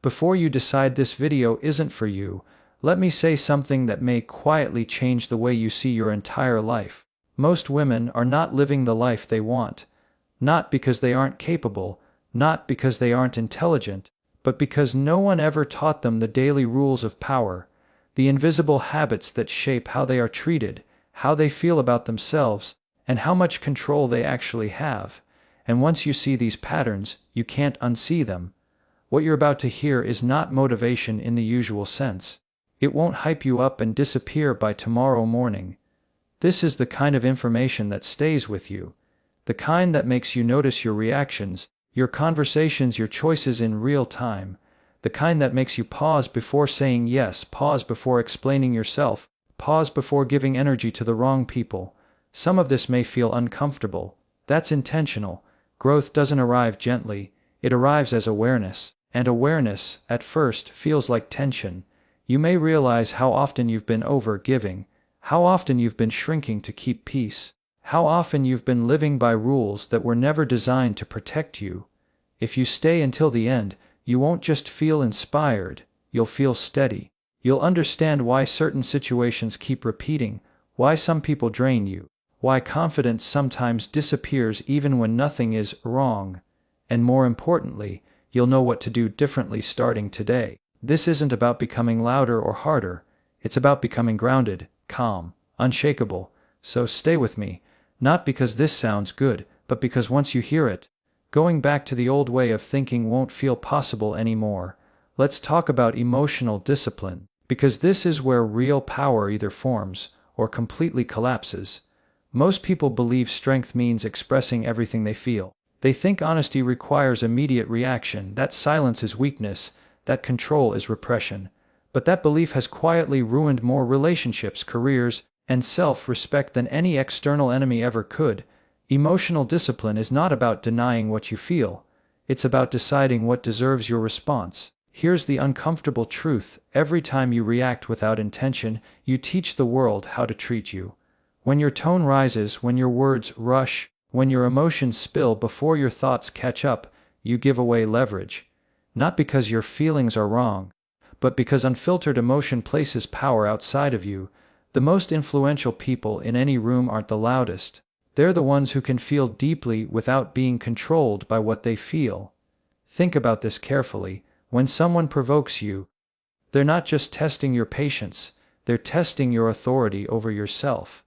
Before you decide this video isn't for you, let me say something that may quietly change the way you see your entire life. Most women are not living the life they want. Not because they aren't capable, not because they aren't intelligent, but because no one ever taught them the daily rules of power, the invisible habits that shape how they are treated, how they feel about themselves, and how much control they actually have. And once you see these patterns, you can't unsee them. What you're about to hear is not motivation in the usual sense. It won't hype you up and disappear by tomorrow morning. This is the kind of information that stays with you. The kind that makes you notice your reactions, your conversations, your choices in real time. The kind that makes you pause before saying yes, pause before explaining yourself, pause before giving energy to the wrong people. Some of this may feel uncomfortable. That's intentional. Growth doesn't arrive gently. It arrives as awareness. And awareness, at first, feels like tension. You may realize how often you've been over-giving, how often you've been shrinking to keep peace, how often you've been living by rules that were never designed to protect you. If you stay until the end, you won't just feel inspired, you'll feel steady. You'll understand why certain situations keep repeating, why some people drain you, why confidence sometimes disappears even when nothing is wrong. And more importantly, you'll know what to do differently starting today. This isn't about becoming louder or harder. It's about becoming grounded, calm, unshakable. So stay with me, not because this sounds good, but because once you hear it, going back to the old way of thinking won't feel possible anymore. Let's talk about emotional discipline, because this is where real power either forms or completely collapses. Most people believe strength means expressing everything they feel. They think honesty requires immediate reaction, that silence is weakness, that control is repression. But that belief has quietly ruined more relationships, careers, and self-respect than any external enemy ever could. Emotional discipline is not about denying what you feel. It's about deciding what deserves your response. Here's the uncomfortable truth: every time you react without intention, you teach the world how to treat you. When your tone rises, when your words rush, when your emotions spill before your thoughts catch up, you give away leverage. Not because your feelings are wrong, but because unfiltered emotion places power outside of you. The most influential people in any room aren't the loudest. They're the ones who can feel deeply without being controlled by what they feel. Think about this carefully. When someone provokes you, they're not just testing your patience, they're testing your authority over yourself.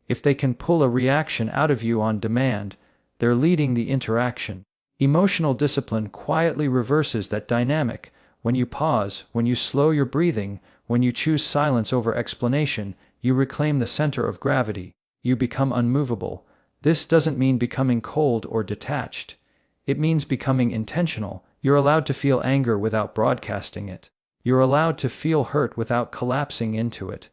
If they can pull a reaction out of you on demand, they're leading the interaction. Emotional discipline quietly reverses that dynamic. When you pause, when you slow your breathing, when you choose silence over explanation, you reclaim the center of gravity. You become unmovable. This doesn't mean becoming cold or detached. It means becoming intentional. You're allowed to feel anger without broadcasting it. You're allowed to feel hurt without collapsing into it.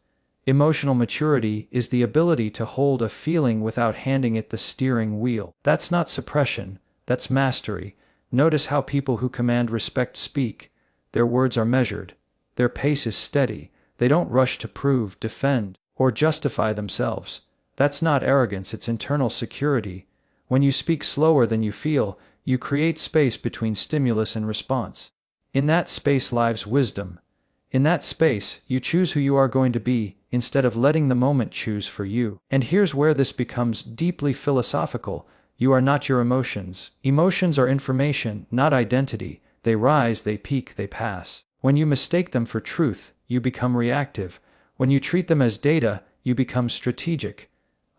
Emotional maturity is the ability to hold a feeling without handing it the steering wheel. That's not suppression, that's mastery. Notice how people who command respect speak. Their words are measured. Their pace is steady. They don't rush to prove, defend, or justify themselves. That's not arrogance, it's internal security. When you speak slower than you feel, you create space between stimulus and response. In that space lies wisdom. In that space, you choose who you are going to be, instead of letting the moment choose for you. And here's where this becomes deeply philosophical. You are not your emotions. Emotions are information, not identity. They rise, they peak, they pass. When you mistake them for truth, you become reactive. When you treat them as data, you become strategic.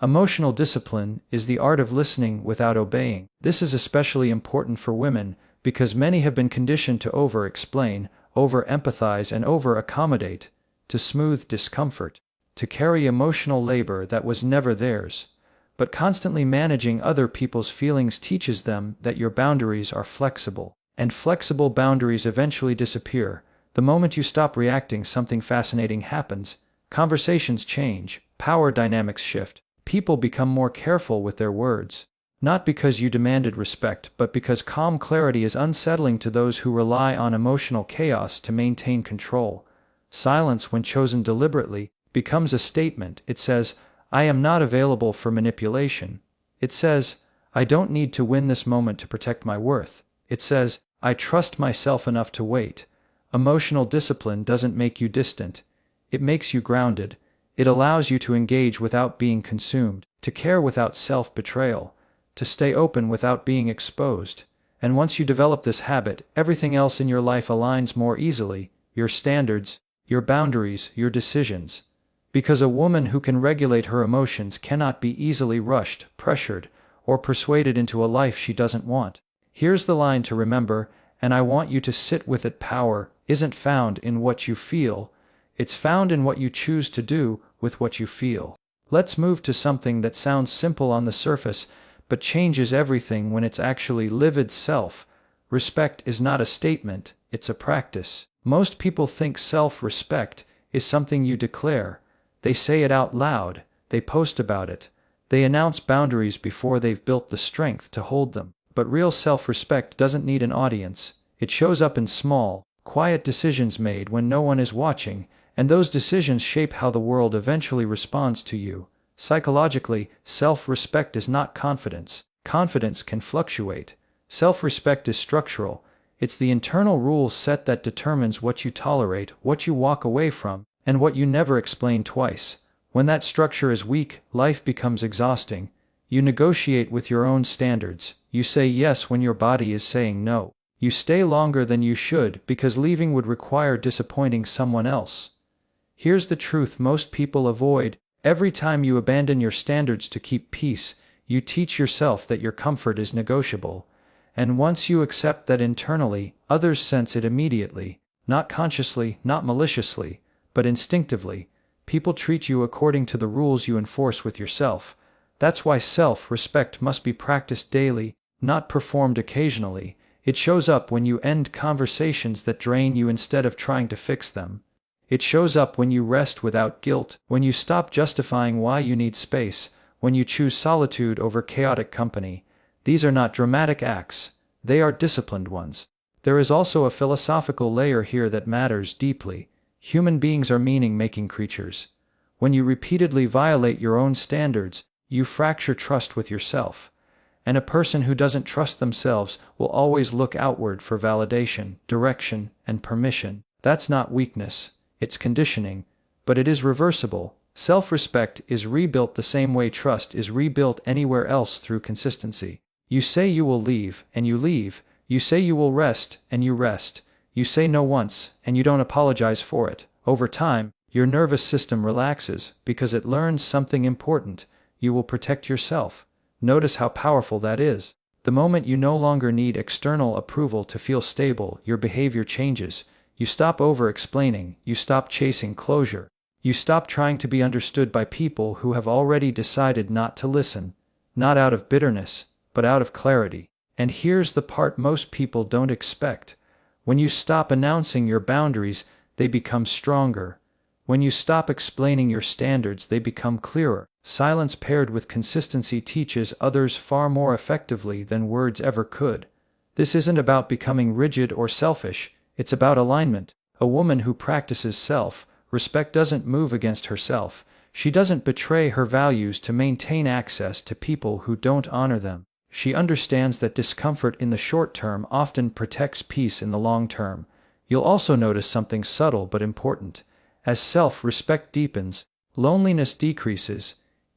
Emotional discipline is the art of listening without obeying. This is especially important for women, because many have been conditioned to over-explain, over-empathize, and over-accommodate, to smooth discomfort, to carry emotional labor that was never theirs. But constantly managing other people's feelings teaches them that your boundaries are flexible. And flexible boundaries eventually disappear. The moment you stop reacting, something fascinating happens. Conversations change, power dynamics shift. People become more careful with their words. Not because you demanded respect, but because calm clarity is unsettling to those who rely on emotional chaos to maintain control. Silence, when chosen deliberately, becomes a statement. It says, I am not available for manipulation. It says, I don't need to win this moment to protect my worth. It says, I trust myself enough to wait. Emotional discipline doesn't make you distant. It makes you grounded. It allows you to engage without being consumed, to care without self-betrayal, to stay open without being exposed. And once you develop this habit, everything else in your life aligns more easily, your standards, your boundaries, your decisions. Because a woman who can regulate her emotions cannot be easily rushed, pressured, or persuaded into a life she doesn't want. Here's the line to remember, and I want you to sit with it: power isn't found in what you feel, it's found in what you choose to do with what you feel. Let's move to something that sounds simple on the surface, but changes everything when it's actually lived. Self-respect is not a statement, it's a practice. Most people think self-respect is something you declare. They say it out loud, they post about it, they announce boundaries before they've built the strength to hold them. But real self-respect doesn't need an audience. It shows up in small, quiet decisions made when no one is watching, and those decisions shape how the world eventually responds to you. Psychologically, self-respect is not confidence. Confidence can fluctuate. Self-respect is structural. It's the internal rule set that determines what you tolerate, what you walk away from, and what you never explain twice. When that structure is weak, life becomes exhausting. You negotiate with your own standards. You say yes when your body is saying no. You stay longer than you should because leaving would require disappointing someone else. Here's the truth most people avoid. Every time you abandon your standards to keep peace, you teach yourself that your comfort is negotiable. And once you accept that internally, others sense it immediately, not consciously, not maliciously, but instinctively. People treat you according to the rules you enforce with yourself. That's why self-respect must be practiced daily, not performed occasionally. It shows up when you end conversations that drain you instead of trying to fix them. It shows up when you rest without guilt, when you stop justifying why you need space, when you choose solitude over chaotic company. These are not dramatic acts, they are disciplined ones. There is also a philosophical layer here that matters deeply. Human beings are meaning-making creatures. When you repeatedly violate your own standards, you fracture trust with yourself. And a person who doesn't trust themselves will always look outward for validation, direction, and permission. That's not weakness, it's conditioning, but it is reversible. Self-respect is rebuilt the same way trust is rebuilt anywhere else, through consistency. You say you will leave, and you leave. You say you will rest, and you rest. You say no once, and you don't apologize for it. Over time, your nervous system relaxes because it learns something important. You will protect yourself. Notice how powerful that is. The moment you no longer need external approval to feel stable, your behavior changes. You stop over-explaining, you stop chasing closure. You stop trying to be understood by people who have already decided not to listen. Not out of bitterness, but out of clarity. And here's the part most people don't expect. When you stop announcing your boundaries, they become stronger. When you stop explaining your standards, they become clearer. Silence paired with consistency teaches others far more effectively than words ever could. This isn't about becoming rigid or selfish, it's about alignment. A woman who practices self-respect doesn't move against herself. She doesn't betray her values to maintain access to people who don't honor them. She understands that discomfort in the short term often protects peace in the long term. You'll also notice something subtle but important. As self-respect deepens, loneliness decreases,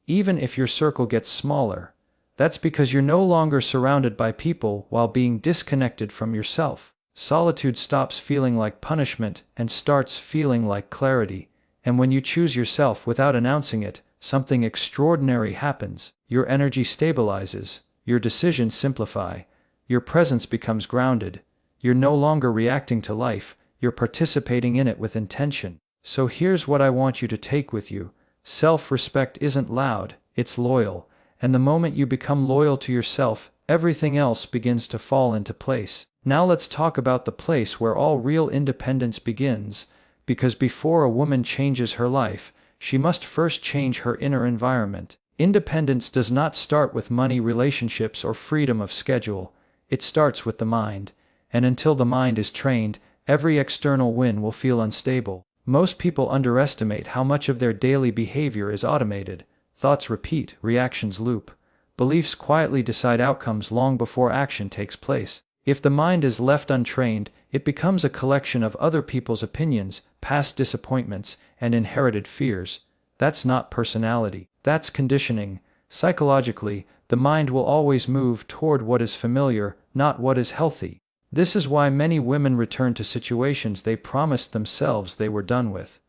even if your circle gets smaller. That's because you're no longer surrounded by people while being disconnected from yourself. Solitude stops feeling like punishment and starts feeling like clarity. And when you choose yourself without announcing it, something extraordinary happens. Your energy stabilizes, your decisions simplify, your presence becomes grounded. You're no longer reacting to life, you're participating in it with intention. So here's what I want you to take with you. Self-respect isn't loud, it's loyal, and the moment you become loyal to yourself, everything else begins to fall into place. Now let's talk about the place where all real independence begins, because before a woman changes her life, she must first change her inner environment. Independence does not start with money, relationships, or freedom of schedule. It starts with the mind, and until the mind is trained, every external win will feel unstable. Most people underestimate how much of their daily behavior is automated. Thoughts repeat, reactions loop. Beliefs quietly decide outcomes long before action takes place. If the mind is left untrained, it becomes a collection of other people's opinions, past disappointments, and inherited fears. That's not personality. That's conditioning. Psychologically, the mind will always move toward what is familiar, not what is healthy. This is why many women return to situations they promised themselves they were done with.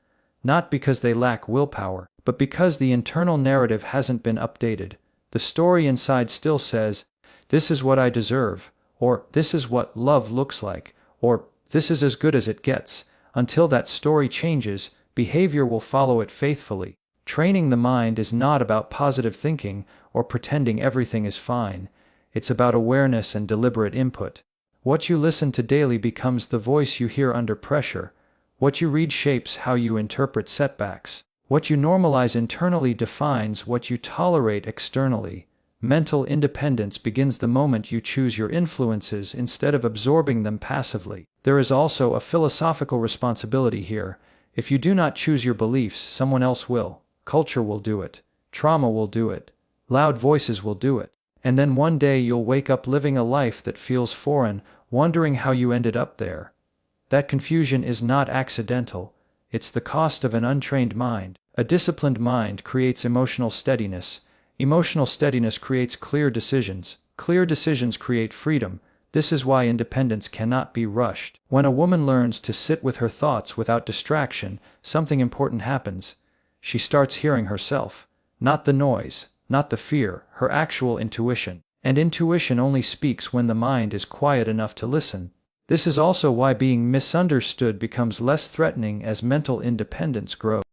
Not because they lack willpower, but because the internal narrative hasn't been updated. The story inside still says, "This is what I deserve," or "This is what love looks like," or "This is as good as it gets." Until that story changes, behavior will follow it faithfully. Training the mind is not about positive thinking or pretending everything is fine. It's about awareness and deliberate input. What you listen to daily becomes the voice you hear under pressure. What you read shapes how you interpret setbacks. What you normalize internally defines what you tolerate externally. Mental independence begins the moment you choose your influences instead of absorbing them passively. There is also a philosophical responsibility here. If you do not choose your beliefs, someone else will. Culture will do it. Trauma will do it. Loud voices will do it. And then one day you'll wake up living a life that feels foreign, wondering how you ended up there. That confusion is not accidental. It's the cost of an untrained mind. A disciplined mind creates emotional steadiness. Emotional steadiness creates clear decisions. Clear decisions create freedom. This is why independence cannot be rushed. When a woman learns to sit with her thoughts without distraction, something important happens. She starts hearing herself. Not the noise, not the fear, her actual intuition. And intuition only speaks when the mind is quiet enough to listen. This is also why being misunderstood becomes less threatening as mental independence grows.